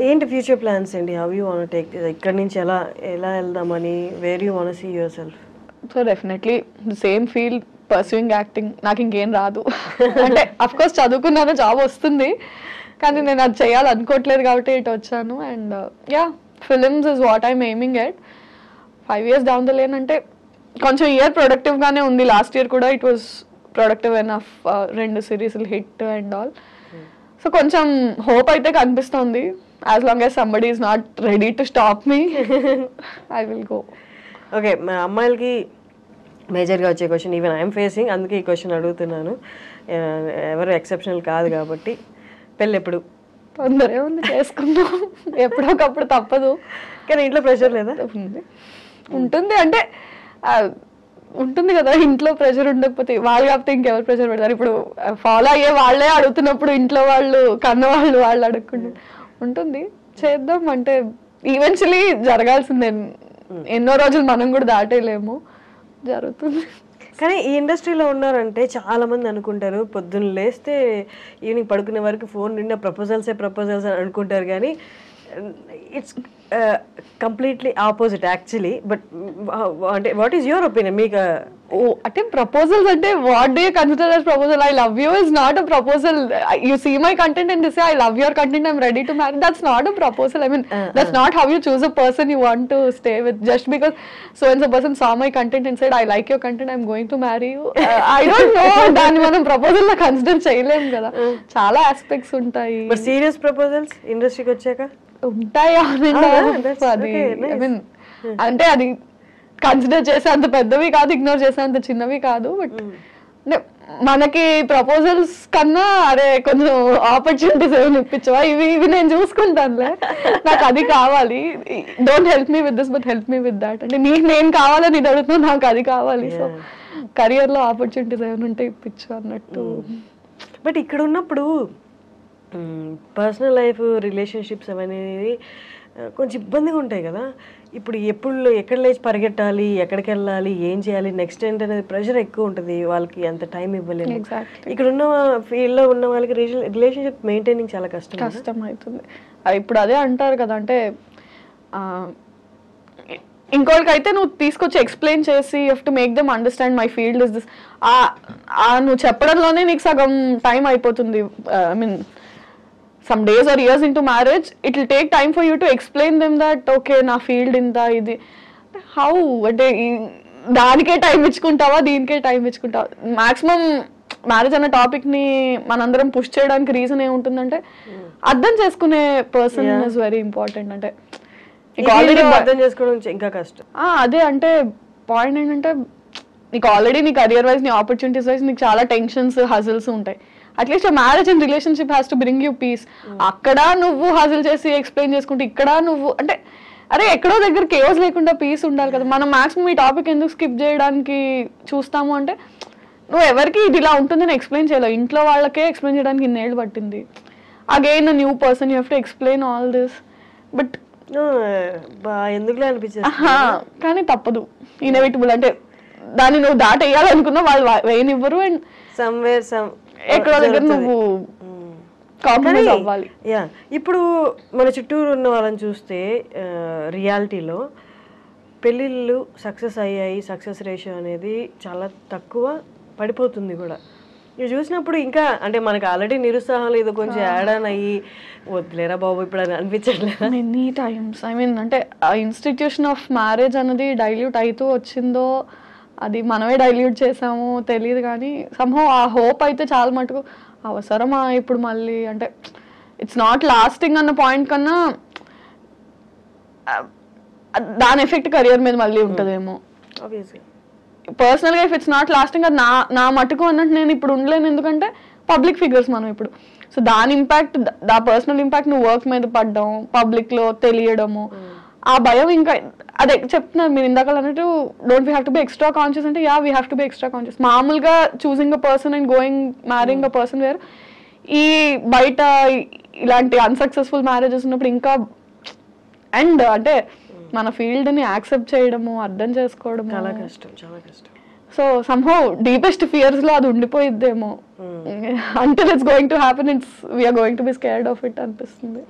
ఏంటి future plans అండి? How you want take ఇక్కడ నుంచి ఎలా ఎలా వెళ్దామని, where you want see yourself? So definitely same field, pursuing acting. నాకు ఇంకేం రాదు అంటే అఫ్ కోర్స్ చదువుకున్నాను, జాబ్ వస్తుంది, కానీ నేను అది చేయాలనుకోవట్లేదు కాబట్టి ఇటు వచ్చాను. And yeah, films is what I'm aiming at. 5 years down the lane అంటే కొంచెం ఇయర్ ప్రొడక్టివ్గానే ఉంది. లాస్ట్ ఇయర్ కూడా ఇట్ వాస్ ప్రొడక్టివ్ ఎనఫ్, 2 సిరీస్లు హిట్ అండ్ ఆల్. సో కొంచెం హోప్ అయితే కనిపిస్తుంది. As long as somebody is not ready to stop me, I will go. Okay, మా అమ్మాయిలకి మేజర్గా వచ్చే క్వశ్చన్ ఈవెన్ ఐఎమ్ ఫేసింగ్, అందుకే ఈ క్వశ్చన్ అడుగుతున్నాను. ఎవరు ఎక్సెప్షనల్ కాదు కాబట్టి. పెళ్ళి ఎప్పుడు? తొందరే ఉంది, చేసుకున్నాం ఎప్పుడో ఒకప్పుడు, తప్పదు. కానీ ఇంట్లో ప్రెషర్ లేదా? ఉంటుంది అంటే ఉంటుంది కదా, ఇంట్లో ప్రెషర్ ఉండకపోతే వాళ్ళు కాకపోతే ఇంకెవరు ప్రెషర్ పెడతారు? ఇప్పుడు ఫాలో అయ్యే వాళ్ళే అడుగుతున్నప్పుడు ఇంట్లో వాళ్ళు కన్నవాళ్ళు వాళ్ళు అడగకుండా ఉంటుంది. చేద్దాం అంటే ఈవెన్చువలీ జరగాల్సిందే. ఎన్నో రోజులు మనం కూడా దాటేయలేము, జరుగుతుంది. కానీ ఈ ఇండస్ట్రీలో ఉన్నారంటే చాలా మంది అనుకుంటారు పొద్దున్న లేస్తే ఈవినింగ్ పడుకునే వరకు ఫోన్ నిండా ప్రపోజల్స్ అని అనుకుంటారు. కానీ it's completely opposite actually. But అంటే వాట్ ఈస్ యువర్ ఒపీనియన్? మీకు అంటే ప్రపోజల్స్ అంటే what do you consider as proposal? I love you is not a proposal. You see my content and say I love your content, I'm ready to marry. That's not a proposal. I mean that's not how you choose a person you want to stay with. Just because so and so person saw my content and said I like your content, I'm going to marry you. I don't know. దాన్ని మనం proposal లా consider చేయలేము కదా, చాలా aspects ఉంటాయి. But serious proposals ఇండస్ట్రీకి వచ్చాక ఉంటాయా? అది ఐ మీన్ అంటే అది కన్సిడర్ చేసే అంత పెద్దవి కాదు, ఇగ్నోర్ చేసే అంత చిన్నవి కాదు. బట్ అంటే మనకి ప్రపోజల్స్ కన్నా అరే కొంచెం ఆపర్చునిటీస్ ఏమైనా ఇప్పించవా, ఇవి నేను చూసుకుంటానులే, నాకు అది కావాలి, don't help me with this but help me with that. అంటే నీకు నేను కావాలని ఇది అడుగుతున్నా, నాకు అది కావాలి. సో కెరియర్లో ఆపర్చునిటీస్ ఏమైనా ఉంటే ఇప్పించు అన్నట్టు. బట్ ఇక్కడ ఉన్నప్పుడు పర్సనల్ లైఫ్, రిలేషన్షిప్స్ అనేది కొంచెం ఇబ్బందిగా ఉంటాయి కదా. ఇప్పుడు ఎక్కడ లేచి పరిగెట్టాలి, ఎక్కడికి వెళ్ళాలి, ఏం చేయాలి, నెక్స్ట్ ఏంటనేది ప్రెషర్ ఎక్కువ ఉంటుంది. వాళ్ళకి అంత టైం ఇవ్వలేదు. ఇక్కడ ఉన్న ఫీల్డ్లో ఉన్న వాళ్ళకి రిలేషన్షిప్ మెయింటైనింగ్ చాలా కష్టం అవుతుంది. ఇప్పుడు అదే అంటారు కదా, అంటే ఇంకోటికైతే నువ్వు తీసుకొచ్చి ఎక్స్ప్లెయిన్ చేసి you have to make them understand my field is this. నువ్వు చెప్పడంలోనే నీకు సగం టైం అయిపోతుంది. I mean some days or years into marriage, it will take time for you to explain them that okay na field inta idi how ante danike time ichukuntawa deenike time ichukuntawa. maximum marriage అనే topic ని మనందరం push చేయడానికి reason ఏముంటుందంటే అర్థం చేసుకునే person is very important. అంటే already అర్థం చేసుకోవడం ఇంకా కష్టం. అదే అంటే పాయింట్ ఏంటంటే నీకు ఆల్రెడీ నీ కెరియర్ వైజ్, నీ ఆపర్చునిటీస్ వైజ్ నీకు చాలా టెన్షన్స్, హజిల్స్ ఉంటాయి. At least marriage and relationship has to bring you peace. అక్కడ నువ్వు హాజిల్ చేసి ఎక్స్ప్లెయిన్ చేసుకుంటే ఇక్కడ నువ్వు అంటే అరే ఎక్కడో దగ్గర కేవస్ లేకుండా పీస్ ఉండాలి కదా. మనం మాక్సిమం ఈ టాపిక్ ఎందుకు స్కిప్ చేయడానికి చూస్తాము అంటే నువ్వు ఎవరికి ఇది ఇలా ఉంటుందని ఎక్స్ప్లెయిన్ చేయలేవు. ఇంట్లో వాళ్ళకే ఎక్స్ప్లెయిన్ చేయడానికి ఇన్నేళ్ళు పట్టింది. Again new person you have to explain all this. But ఎందుకులే అనిపించింది, కానీ తప్పదు, ఇన్ఎవిటబుల్. అంటే దాన్ని నువ్వు దాటేయాలనుకున్నా వాళ్ళు వేయనివ్వరు. అండ్ ఎక్కడో దగ్గర నువ్వు కాంప్రమైజ్ అవ్వాలి. ఇప్పుడు మన చుట్టూరు ఉన్న వాళ్ళని చూస్తే రియాలిటీలో పెళ్ళిళ్ళు సక్సెస్ అయ్యాయి, సక్సెస్ రేషియో అనేది చాలా తక్కువ పడిపోతుంది కూడా. ఇవి చూసినప్పుడు ఇంకా అంటే మనకి ఆల్రెడీ నిరుత్సాహం లేదు, కొంచెం యాడ్ ఆన్ అయ్యి వద్దులేరా బాబు ఇప్పుడు అని అనిపించట్లేదు మెనీ టైమ్స్. ఐ మీన్ అంటే ఆ ఇన్స్టిట్యూషన్ ఆఫ్ మ్యారేజ్ అనేది డైల్యూట్ అవుతూ వచ్చిందో అది మనమే డైల్యూట్ చేసాము తెలియదు, కానీ సంహౌ ఆ హోప్ అయితే చాలా మటుకు అవసరమా ఇప్పుడు మళ్ళీ. అంటే ఇట్స్ నాట్ లాస్టింగ్ అన్న పాయింట్ కన్నా దాని ఎఫెక్ట్ కెరియర్ మీద మళ్ళీ ఉంటుందేమో. పర్సనల్గా ఇఫ్ ఇట్స్ నాట్ లాస్టింగ్ అది నా మటుకు అన్నట్టు నేను ఇప్పుడు ఉండలేను, ఎందుకంటే పబ్లిక్ ఫిగర్స్ మనం ఇప్పుడు. సో దాని ఇంపాక్ట్, దా పర్సనల్ ఇంపాక్ట్ నువ్వు వర్క్ మీద పడ్డం, పబ్లిక్లో తెలియడము, ఆ భయం ఇంకా అదే చెప్తున్నారు మీరు ఇందాక అన్నట్టు don't we have to be extra conscious. అంటే we have to be extra conscious. మామూలుగా choosing a person and going marrying a person where, ఈ బయట ఇలాంటి అన్సక్సెస్ఫుల్ మ్యారేజెస్ ఉన్నప్పుడు ఇంకా అండ్ అంటే మన ఫీల్డ్ని యాక్సెప్ట్ చేయడము, అర్థం చేసుకోవడం చాలా కష్టం, చాలా కష్టం. సో సమ్హౌ డీపెస్ట్ ఫియర్స్లో అది ఉండిపోయిద్దేమో. Until it's going to happen, we are going to be scared of it అనిపిస్తుంది.